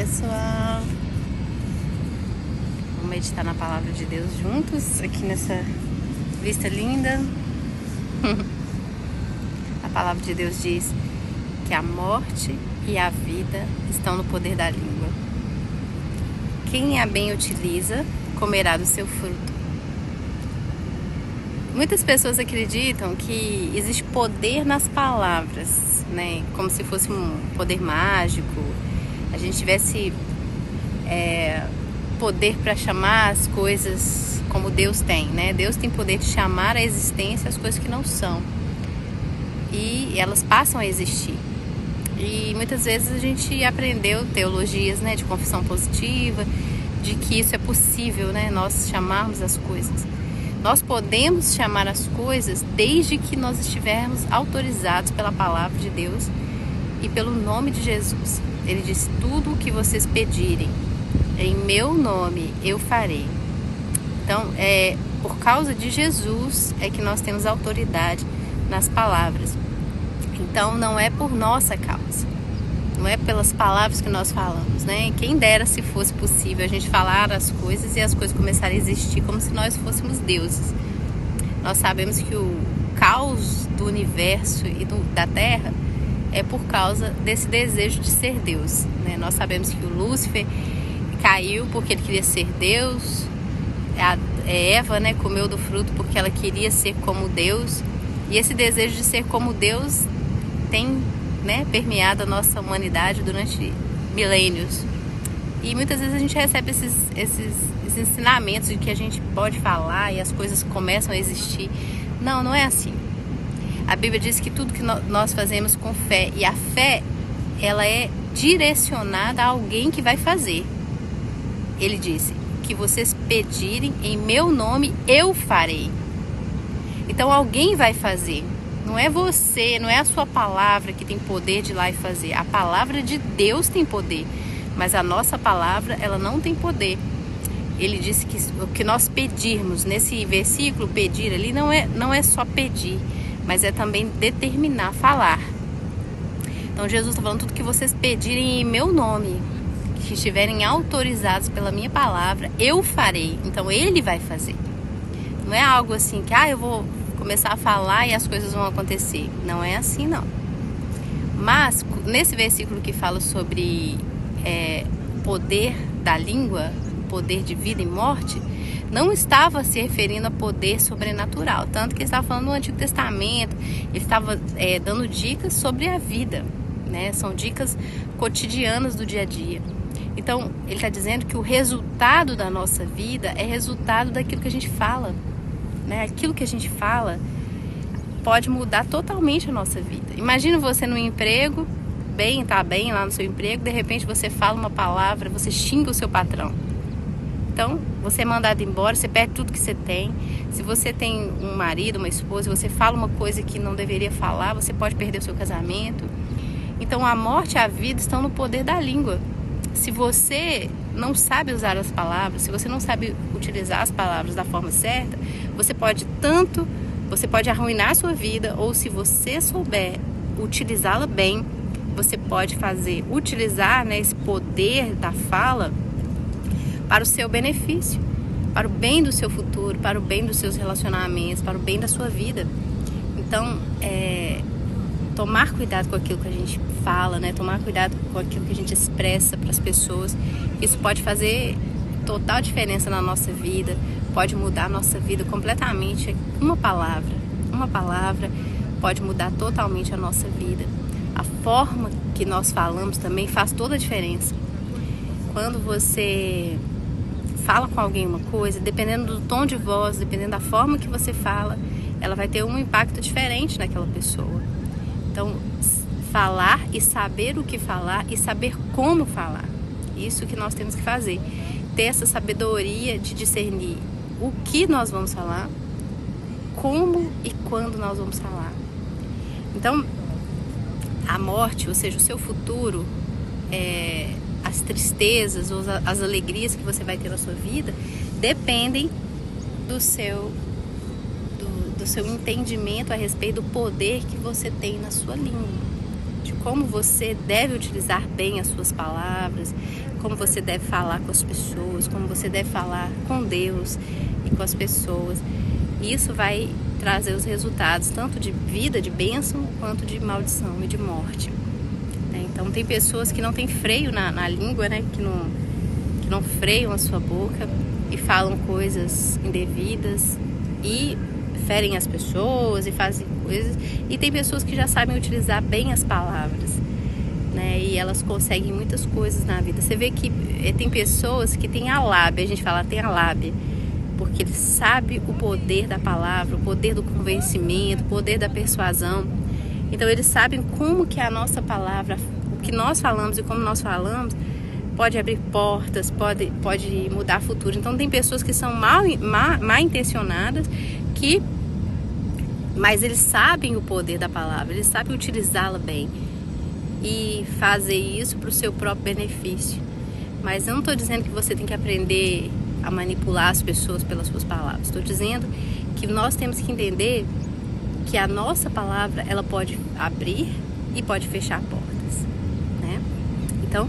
pessoal! Vamos meditar na palavra de Deus juntos aqui nessa vista linda. A palavra de Deus diz que a morte e a vida estão no poder da língua. Quem a bem utiliza comerá do seu fruto. Muitas pessoas acreditam que existe poder nas palavras, né? Como se fosse um poder mágico, a gente tivesse poder para chamar as coisas como Deus tem, né? Deus tem poder de chamar à existência as coisas que não são, e elas passam a existir. E muitas vezes a gente aprendeu teologias, né, de confissão positiva, de que isso é possível, né? Nós chamarmos as coisas. Nós podemos chamar as coisas desde que nós estivermos autorizados pela palavra de Deus e pelo nome de Jesus. Ele diz: tudo o que vocês pedirem em meu nome eu farei. Então, por causa de Jesus é que nós temos autoridade nas palavras. Então, não é por nossa causa, não é pelas palavras que nós falamos, né? Quem dera se fosse possível a gente falar as coisas e as coisas começarem a existir como se nós fôssemos deuses. Nós sabemos que o caos do universo e da Terra é por causa desse desejo de ser Deus, né? Nós sabemos que o Lúcifer caiu porque ele queria ser Deus. A Eva, né, comeu do fruto porque ela queria ser como Deus. E esse desejo de ser como Deus tem, né, permeado a nossa humanidade durante milênios. E muitas vezes a gente recebe esses ensinamentos de que a gente pode falar e as coisas começam a existir. Não é assim. A Bíblia diz que tudo que nós fazemos com fé, e a fé, ela é direcionada a alguém que vai fazer. Ele disse: que vocês pedirem em meu nome, eu farei. Então alguém vai fazer. Não é você, não é a sua palavra que tem poder de ir lá e fazer. A palavra de Deus tem poder, mas a nossa palavra, ela não tem poder. Ele disse que o que nós pedirmos, nesse versículo, pedir ali, não é só pedir, mas é também determinar, falar. Então Jesus está falando: tudo que vocês pedirem em meu nome, que estiverem autorizados pela minha palavra, eu farei. Então Ele vai fazer. Não é algo assim que eu vou começar a falar e as coisas vão acontecer. Não é assim, não. Mas nesse versículo que fala sobre poder da língua, poder de vida e morte, não estava se referindo a poder sobrenatural. Tanto que ele estava falando no Antigo Testamento, ele estava dando dicas sobre a vida, né? São dicas cotidianas do dia a dia. Então, ele está dizendo que o resultado da nossa vida é resultado daquilo que a gente fala, né? Aquilo que a gente fala pode mudar totalmente a nossa vida. Imagina você no emprego, tá bem lá no seu emprego, de repente você fala uma palavra, você xinga o seu patrão. Então, você é mandado embora, você perde tudo que você tem. Se você tem um marido, uma esposa, você fala uma coisa que não deveria falar, você pode perder o seu casamento. Então, a morte e a vida estão no poder da língua. Se você não sabe usar as palavras, se você não sabe utilizar as palavras da forma certa, você pode arruinar a sua vida, ou se você souber utilizá-la bem, você pode utilizar, né, esse poder da fala para o seu benefício, para o bem do seu futuro, para o bem dos seus relacionamentos, para o bem da sua vida. Então, tomar cuidado com aquilo que a gente fala, né? Tomar cuidado com aquilo que a gente expressa para as pessoas. Isso pode fazer total diferença na nossa vida, pode mudar a nossa vida completamente. Uma palavra pode mudar totalmente a nossa vida. A forma que nós falamos também faz toda a diferença. Quando você fala com alguém uma coisa, dependendo do tom de voz, dependendo da forma que você fala, ela vai ter um impacto diferente naquela pessoa. Então, falar e saber o que falar e saber como falar. Isso que nós temos que fazer. Ter essa sabedoria de discernir o que nós vamos falar, como e quando nós vamos falar. Então, a morte, ou seja, o seu futuro, as tristezas ou as alegrias que você vai ter na sua vida, dependem do seu entendimento a respeito do poder que você tem na sua língua, de como você deve utilizar bem as suas palavras, como você deve falar com as pessoas, como você deve falar com Deus e com as pessoas. E isso vai trazer os resultados tanto de vida, de bênção, quanto de maldição e de morte. Então tem pessoas que não têm freio na língua, né? Que não freiam a sua boca e falam coisas indevidas e ferem as pessoas e fazem coisas. E tem pessoas que já sabem utilizar bem as palavras, né? E elas conseguem muitas coisas na vida. Você vê que tem pessoas que têm a lábia, a gente fala tem a lábia, porque ele sabe o poder da palavra, o poder do convencimento, o poder da persuasão. Então eles sabem como que a nossa palavra, o que nós falamos e como nós falamos, pode abrir portas, pode mudar o futuro. Então tem pessoas que são mal intencionadas, mas eles sabem o poder da palavra, eles sabem utilizá-la bem e fazer isso para o seu próprio benefício. Mas eu não estou dizendo que você tem que aprender a manipular as pessoas pelas suas palavras. Estou dizendo que nós temos que entender que a nossa palavra, ela pode abrir e pode fechar portas, né? Então,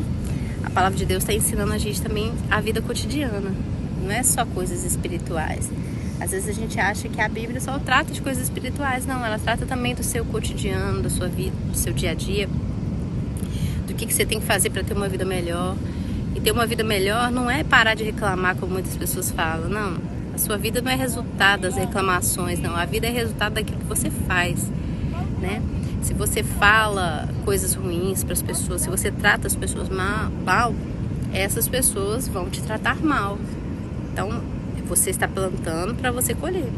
a palavra de Deus está ensinando a gente também a vida cotidiana, não é só coisas espirituais. Às vezes a gente acha que a Bíblia só trata de coisas espirituais. Não, ela trata também do seu cotidiano, da sua vida, do seu dia a dia, do que você tem que fazer para ter uma vida melhor. E ter uma vida melhor não é parar de reclamar, como muitas pessoas falam. Não, a sua vida não é resultado das reclamações, não. A vida é resultado daquilo que você faz, né? Se você fala coisas ruins para as pessoas, se você trata as pessoas mal, essas pessoas vão te tratar mal. Então, você está plantando para você colher,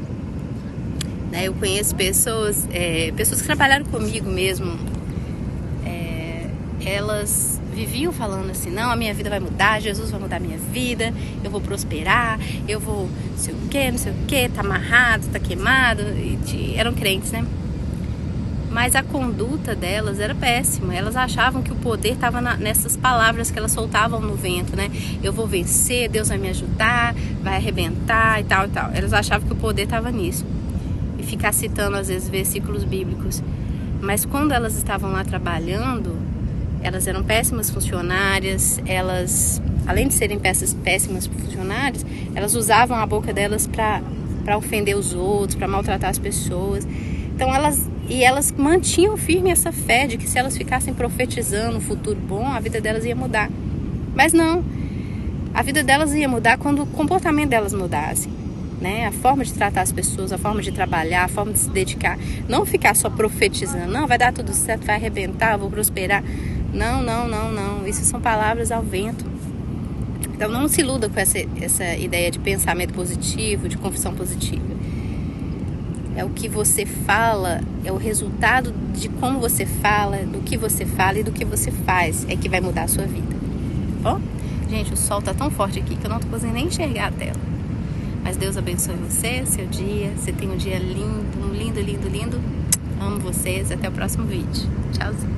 né? Eu conheço pessoas que trabalharam comigo mesmo, elas viviam falando assim, não, a minha vida vai mudar, Jesus vai mudar a minha vida, eu vou prosperar, eu vou não sei o que, tá amarrado, tá queimado, eram crentes, né? Mas a conduta delas era péssima, elas achavam que o poder estava nessas palavras que elas soltavam no vento, né? Eu vou vencer, Deus vai me ajudar, vai arrebentar e tal e tal. Elas achavam que o poder estava nisso. E ficar citando às vezes versículos bíblicos. Mas quando elas estavam lá trabalhando, elas eram péssimas funcionárias, elas, além de serem péssimas funcionárias, elas usavam a boca delas para ofender os outros, para maltratar as pessoas. Então elas mantinham firme essa fé de que se elas ficassem profetizando um futuro bom, a vida delas ia mudar. Mas não, a vida delas ia mudar quando o comportamento delas mudasse, né? A forma de tratar as pessoas, a forma de trabalhar, a forma de se dedicar. Não ficar só profetizando, não, vai dar tudo certo, vai arrebentar, vou prosperar. Não. Isso são palavras ao vento. Então não se iluda com essa ideia de pensamento positivo, de confissão positiva. É o que você fala, é o resultado de como você fala, do que você fala e do que você faz, é que vai mudar a sua vida. Bom, gente, o sol tá tão forte aqui que eu não tô conseguindo nem enxergar a tela. Mas Deus abençoe você, seu dia. Você tem um dia lindo, lindo. Amo vocês. Até o próximo vídeo. Tchauzinho.